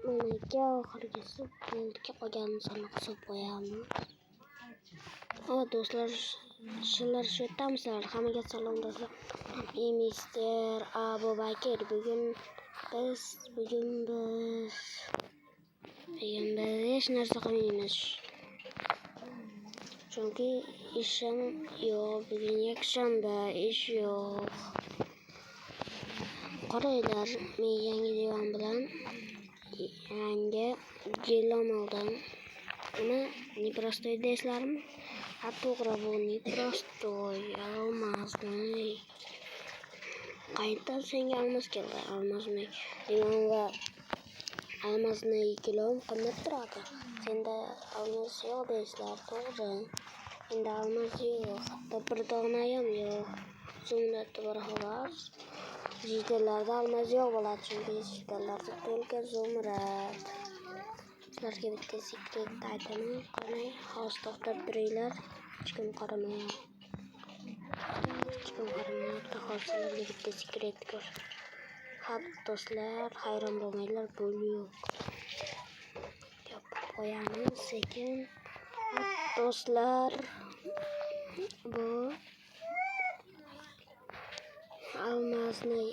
Menga oxirgisi bo'ldi qolganini sanab hisob qo'yamiz. Do'stlar, sizlar shu yerdamisizlar? Hammaga salom do'stlar. Men Mister Abubakir. Bugun biz hech narsa qilmaymiz. Chunki ishim yo'q. Bugun yakshanba, ish yo'q. Qaranglar, men yangi divan bilan yangi gilam oldim. Uni neprostoy deysizlarmi? To'g'ri, bu neprostoy olmazmi? Qayerdan senga olmaz keldi? Olmazmi? Limon va olmazni gilam qanday turadi? Senda olmaz yo'q deysizlar, to'g'ri. Menda olmaz yo'q, hatto bir dona ham yo'q. Zumda bir xolos. Jitellarda olmaz yo'q bo'ladi, chunki jitellarda to'lgan zumrad. Sizlarga bitta sekret aytaman. Qarang, hozir to'xtab turinglar. Hech kim qaramayapti. Hozirlarga bitta sekret ko'r. Do'stlar, hayron bo'lmanglar, bu yo'q. Yopib qo'yamiz sekin. Do'stlar, bu olmazni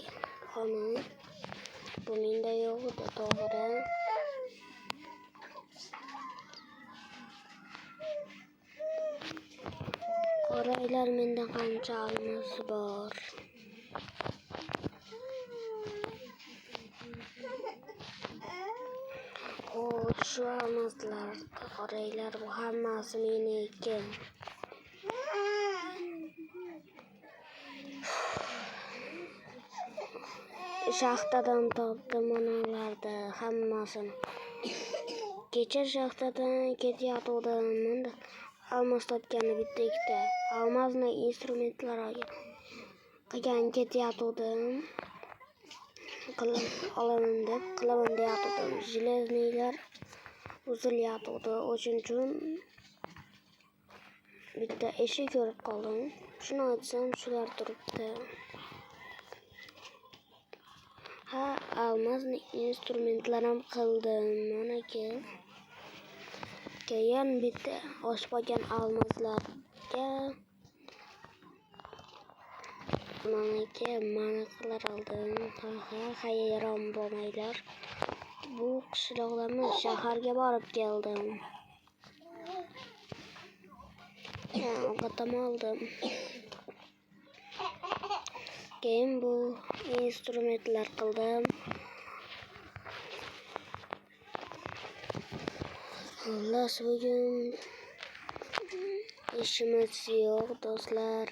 xonam. Bu menda yo'q edi, to'g'ri. Qaranglar, menda qancha olmos bor. Shu olmoslar, qaranglar, bu hammasi meniki. Shaxtadan topdim ularni hammasini. Kecha shaxtadan ketayotgandim. Olmos topgani bitta ikkita. Olmosni instrumentlarga qilgan ketayotgandim. Olaman deb qilaman deyotgandim. Железныйlar uzilyotgandi. O'shuning uchun bitta eshik ko'rib qoldim. Shuni aytsam, shular turibdi. Olmosni instrumentlarim qildim. Mana keyin bitta oshib qolgan olmoslarga mana qilar oldim. Hayron bo'lmanglar. Bu qishloqlarni shaharga borib keldim. Ovqatim oldim. Keyin bu instrumentlar qildim. Xullas, bugun ishimiz yo'q, do'stlar.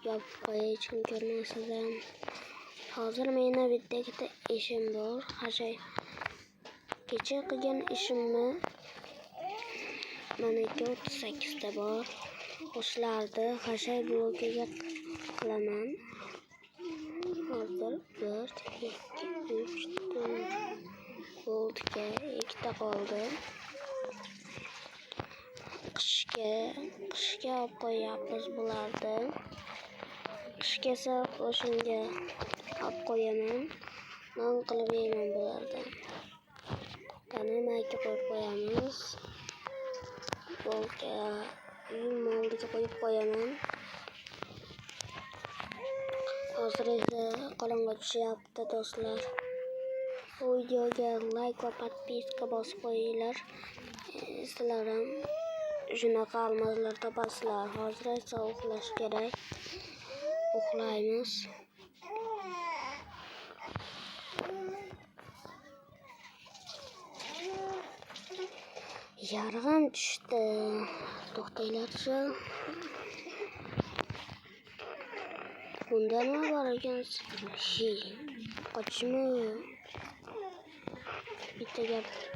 Yopib qo'yay, hech kim ko'rmasin. Hozir meni bitta ikkita ishim bor. Kecha qilgan ishimni mana 38 ta bor. O'shalarni hashay blokiga qilaman. Hozir 4, 2, 3, 4 bo'ldi. Ikkita qoldi. Qishga olib qo'yamiz bularni. Qishga esa o'shanga olib qo'yaman. Non qilib yeyman bulardan. Qani mayga qo'yib qo'yamiz. Molga qo'yib qo'yaman. Hozir esa qorong'i tushyapti, do'stlar. Bu videoga like va podpiska bosib qo'yinglar. Sizlar ham shunaqa olmoslar topasizlar. Hozir esa uxlash kerak. Uxlaymiz. Yarg'am tushdi. To'xtanglarchi. Bunda nima bor ekan? Qochishmi? Bitta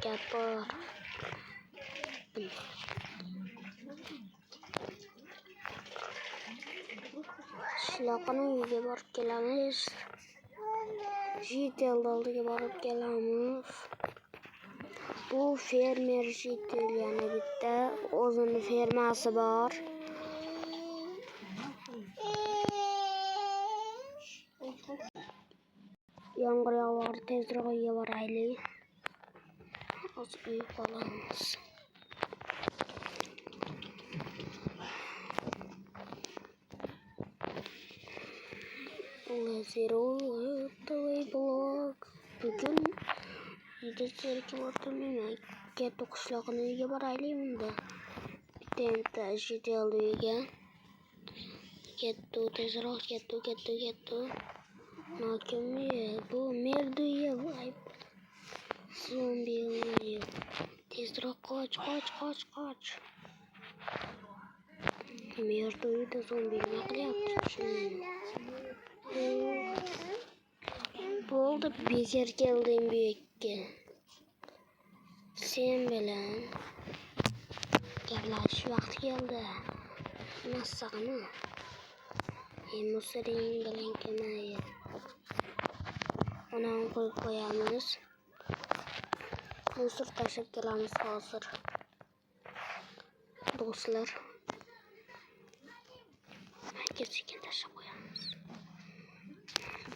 gap bor. Qishloqni uyiga borib kelamiz. Jitel oldiga borib kelamiz. Bu fermer Jitel, yana bitta o'zini fermasi bor. Yomg'ir yog'ar, tezroq uyga boraylik. hozir uyib olamiz. Bugün yedek o'tirmayman. Katta qishloqni uyga boraylik unda. Bitta jiddiy uyga. Kettu tezroq kettu. Nokimmi bu merduya voy. Zombi uy. Tezroq qoch. Merduyda zombi nima qilyapti? Bo'ldi, bekor keldim bu yerga. Sen bilan gaplashish vaqti keldi. Massaqmi? Musring bilan kelmaydi. Ona qo'yib qo'yamiz. Musor tashib kelamiz hozir. Do'stlar. Kechikin tashib qo'yamiz.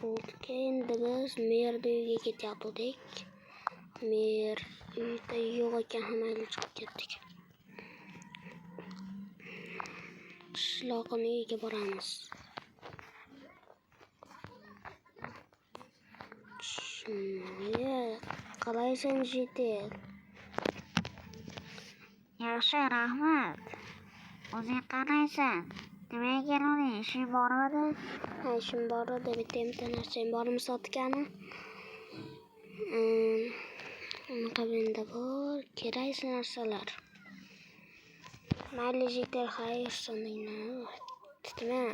Bo'ldi, endi biz merduga ketyaptik. Mer uyda yo'q ekan, hammaylar chiqib ketdik. Qishloqni uyga boramiz. Qalaysan Jidel? Yaxshi, rahmat. O'zing qalaysan? Nimaga kelding? Ishing bormidi? Ha, ishim bor edi. Bitta narsam bormi sotgani? Unaqa menda bor, kerakli narsalar. Mayli Jidel, xayr soningni. Tutma.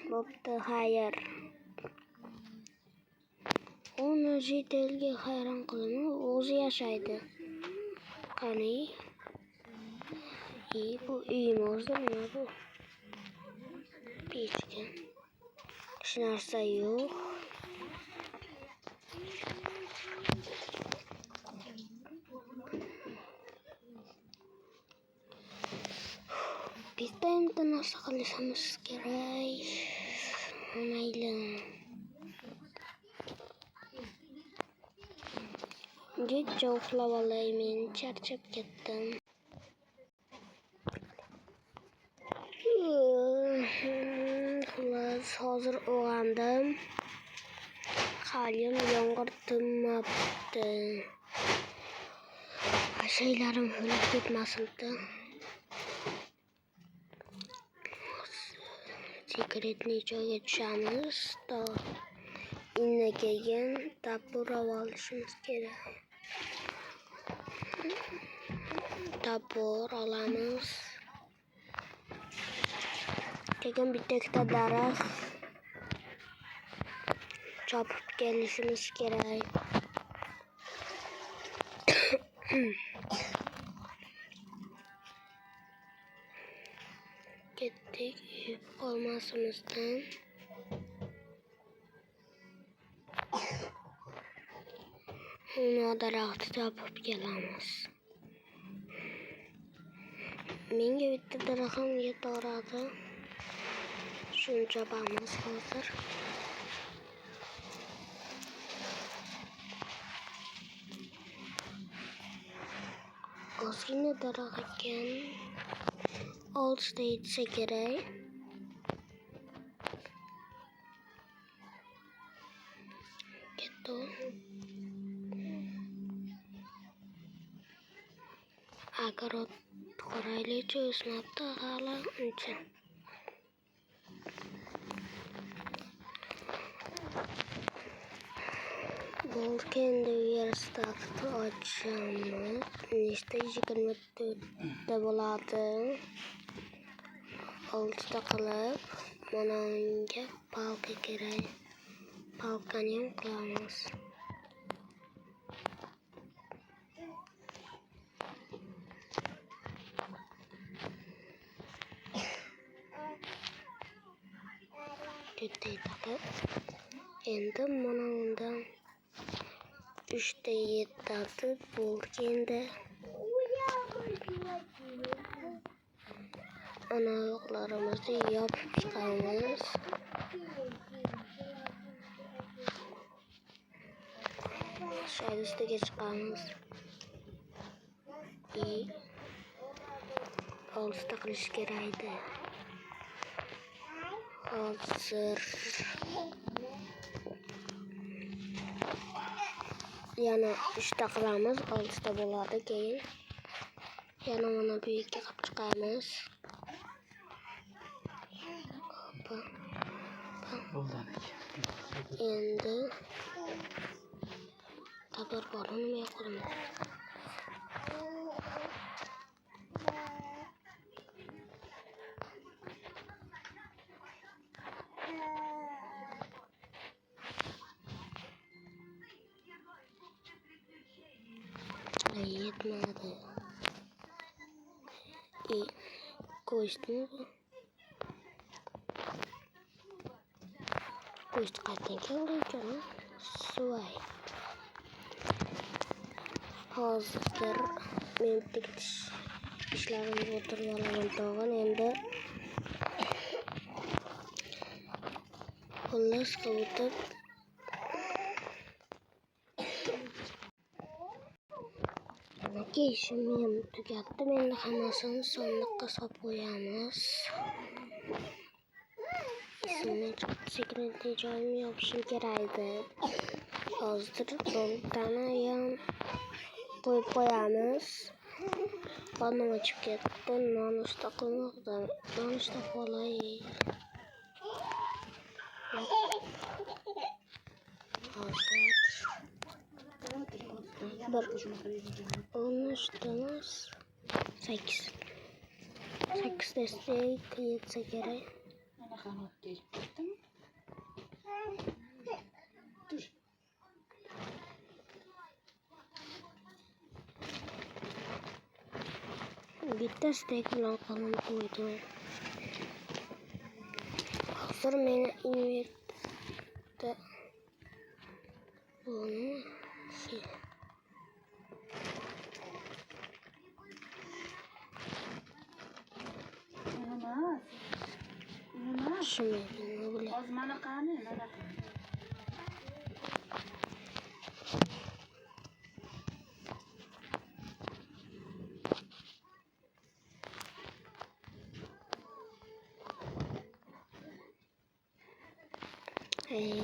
Bo'pti, xayr. Uni Jidelga hayron qilaman, o'zi yashaydi. Qani? Bu uyim o'zida nima bu? Pechka. Hech narsa yo'q. Bitta narsa qilishimiz kerak. Mayli. Kecha uxlab olay, men charchab ketdim. Xullas, hozir uyg'ondim. Halim yomg'ir tinmabdi. Shaylarim hulib ketmasin-da. Sekretni joyga tushamiz. Inna kelgan tapur olishimiz kerak. Tapur olamiz. Keyin bitta daraxt chopib kelishimiz kerak. Ketdik qolmasimizdan. Daraxtni chopib kelamiz. Menga bitta daraxtim yetaveradi. Shuni chopamiz hozir. Ozgina daraxt ekan. 6 ta yetsa kerak. Ketdi. Agarot qoraylik o'smabdi hali uncha. Endi yerstafni ochamiz. Nechta 24 bo'ladi. 6 ta qilib, mana unga palka kerak. Palkani ham qilamiz. Ketdi. Endi mana undan 3 ta yetadi. Bo'lganda ana oyoqlarimizni yopib chiqamiz. shayni ustiga chiqamiz. Oltita qilish kerak edi. Hozir yana 3ta qilamiz, 6ta bo'ladi. Keyin yana mana bu yerga qilib chiqamiz. Endi tabir bor, nima qilamiz? Yetmedi. Ko'shtni qayerdan keldi ekan? Suvay. Hozir men bitta ishlarimni o'tirib olaman tag'in. Endi xullas qilib ishim tugatdim. Endi hammasini sandiqqa solib qo'yamiz. Sekretli joyimni yopishim kerak edi. Hozir boltani ham qo'yib qo'yamiz. Qornim ochib ketdi. Nonushta qilmoqda. Nonushta qolay. Hozir 8 destek yetsa kerak. Bitta stek bilan qolib qo'ydim. Hozir meni invertda buni Ozmani qani? Mana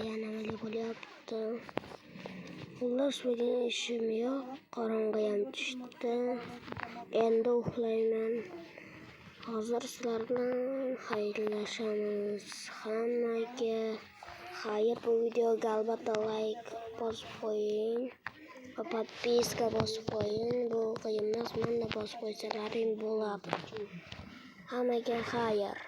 yana nima bo'lyapti? Xullas bugun ishim yo'q. Qorong'i ham tushdi. Endi uxlayman. Hozir sizlar bilan xayrlashamiz. Hammaga xayr. Bu videoga albatta like bosib qo'ying va podpiska bosib qo'ying. Bu qiyin emas, mana bosib qo'ysalaring bo'ladi. Hammaga xayr.